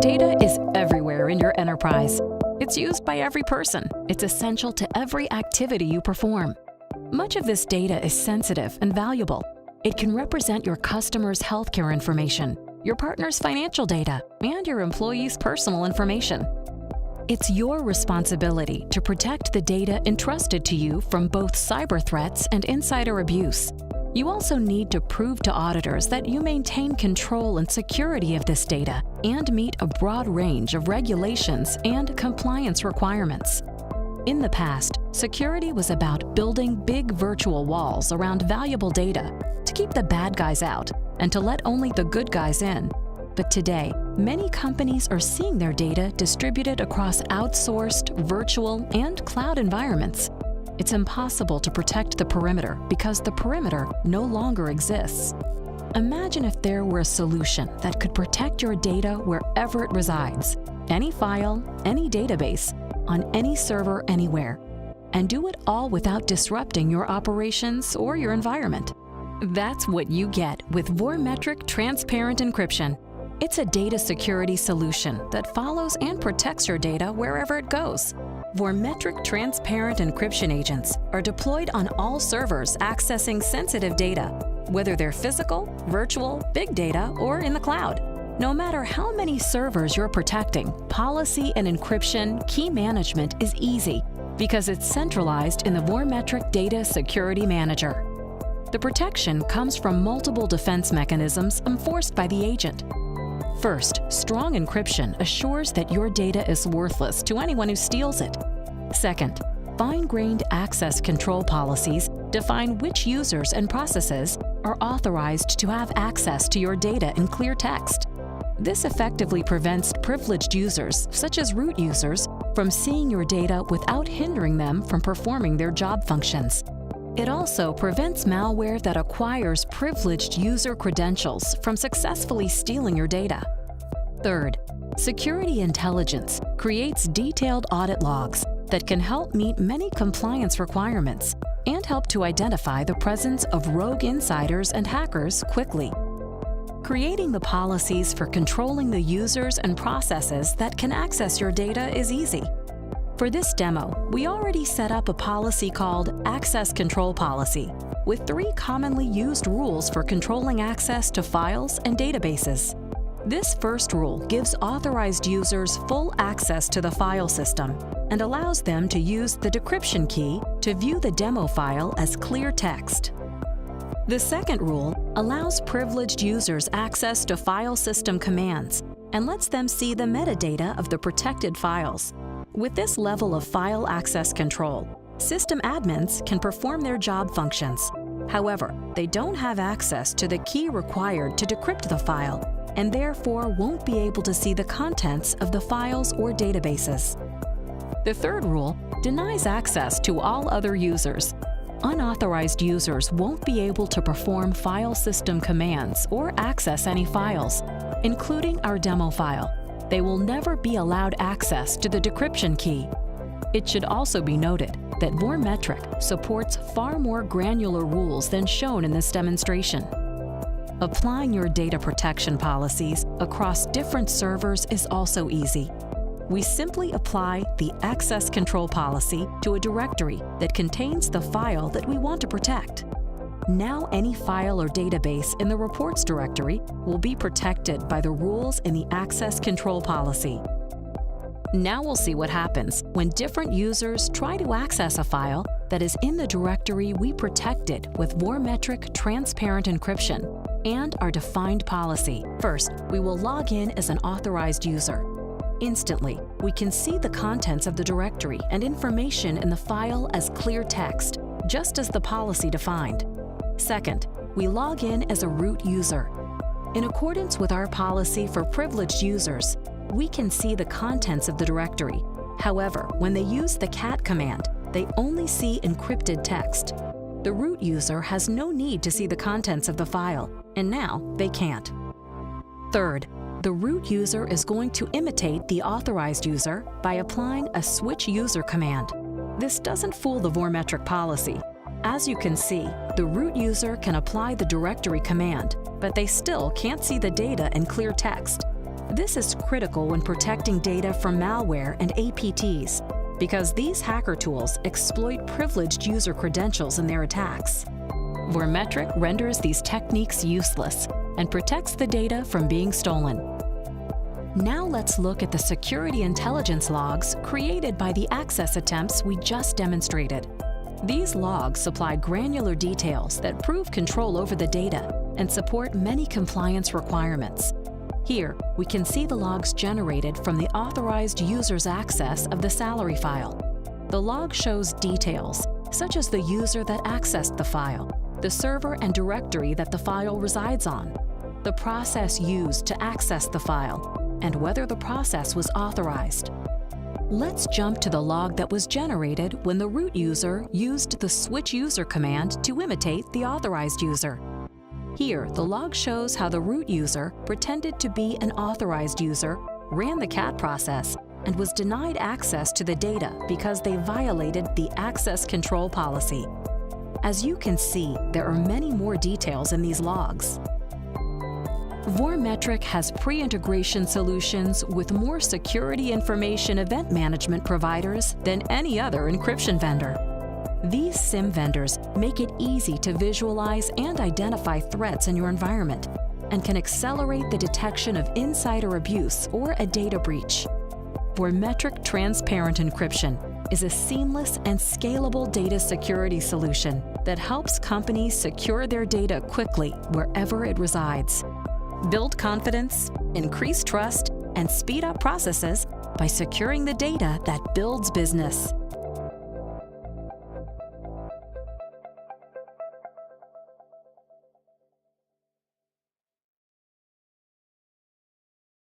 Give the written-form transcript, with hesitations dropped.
Data is everywhere in your enterprise. It's used by every person. It's essential to every activity you perform. Much of this data is sensitive and valuable. It can represent your customers' healthcare information, your partner's financial data, and your employees' personal information. It's your responsibility to protect the data entrusted to you from both cyber threats and insider abuse. You also need to prove to auditors that you maintain control and security of this data and meet a broad range of regulations and compliance requirements. In the past, security was about building big virtual walls around valuable data to keep the bad guys out and to let only the good guys in. But today, many companies are seeing their data distributed across outsourced, virtual, and cloud environments. It's impossible to protect the perimeter because the perimeter no longer exists. Imagine if there were a solution that could protect your data wherever it resides, any file, any database, on any server anywhere, and do it all without disrupting your operations or your environment. That's what you get with Vormetric Transparent Encryption. It's a data security solution that follows and protects your data wherever it goes. Vormetric Transparent Encryption agents are deployed on all servers accessing sensitive data, whether they're physical, virtual, big data, or in the cloud. No matter how many servers you're protecting, policy and encryption key management is easy because it's centralized in the Vormetric Data Security Manager. The protection comes from multiple defense mechanisms enforced by the agent. First, strong encryption assures that your data is worthless to anyone who steals it. Second, fine-grained access control policies define which users and processes are authorized to have access to your data in clear text. This effectively prevents privileged users, such as root users, from seeing your data without hindering them from performing their job functions. It also prevents malware that acquires privileged user credentials from successfully stealing your data. Third, security intelligence creates detailed audit logs that can help meet many compliance requirements and help to identify the presence of rogue insiders and hackers quickly. Creating the policies for controlling the users and processes that can access your data is easy. For this demo, we already set up a policy called Access Control Policy, with 3 commonly used rules for controlling access to files and databases. This first rule gives authorized users full access to the file system and allows them to use the decryption key to view the demo file as clear text. The second rule allows privileged users access to file system commands and lets them see the metadata of the protected files. With this level of file access control, system admins can perform their job functions. However, they don't have access to the key required to decrypt the file and therefore won't be able to see the contents of the files or databases. The third rule denies access to all other users. Unauthorized users won't be able to perform file system commands or access any files, including our demo file. They will never be allowed access to the decryption key. It should also be noted that Vormetric supports far more granular rules than shown in this demonstration. Applying your data protection policies across different servers is also easy. We simply apply the access control policy to a directory that contains the file that we want to protect. Now any file or database in the reports directory will be protected by the rules in the access control policy. Now we'll see what happens when different users try to access a file that is in the directory we protected with Vormetric Transparent Encryption and our defined policy. First, we will log in as an authorized user. Instantly, we can see the contents of the directory and information in the file as clear text, just as the policy defined. Second, we log in as a root user. In accordance with our policy for privileged users, we can see the contents of the directory. However, when they use the cat command, they only see encrypted text. The root user has no need to see the contents of the file, and now they can't. Third, the root user is going to imitate the authorized user by applying a switch user command. This doesn't fool the Vormetric policy. As you can see, the root user can apply the directory command, but they still can't see the data in clear text. This is critical when protecting data from malware and APTs, because these hacker tools exploit privileged user credentials in their attacks. Vormetric renders these techniques useless and protects the data from being stolen. Now let's look at the security intelligence logs created by the access attempts we just demonstrated. These logs supply granular details that prove control over the data and support many compliance requirements. Here, we can see the logs generated from the authorized user's access of the salary file. The log shows details, such as the user that accessed the file, the server and directory that the file resides on, the process used to access the file, and whether the process was authorized. Let's jump to the log that was generated when the root user used the switch user command to imitate the authorized user. Here, the log shows how the root user pretended to be an authorized user, ran the cat process, and was denied access to the data because they violated the access control policy. As you can see, there are many more details in these logs. Vormetric has pre-integration solutions with more security information event management providers than any other encryption vendor. These SIM vendors make it easy to visualize and identify threats in your environment and can accelerate the detection of insider abuse or a data breach. Vormetric Transparent Encryption is a seamless and scalable data security solution that helps companies secure their data quickly wherever it resides. Build confidence, increase trust, and speed up processes by securing the data that builds business.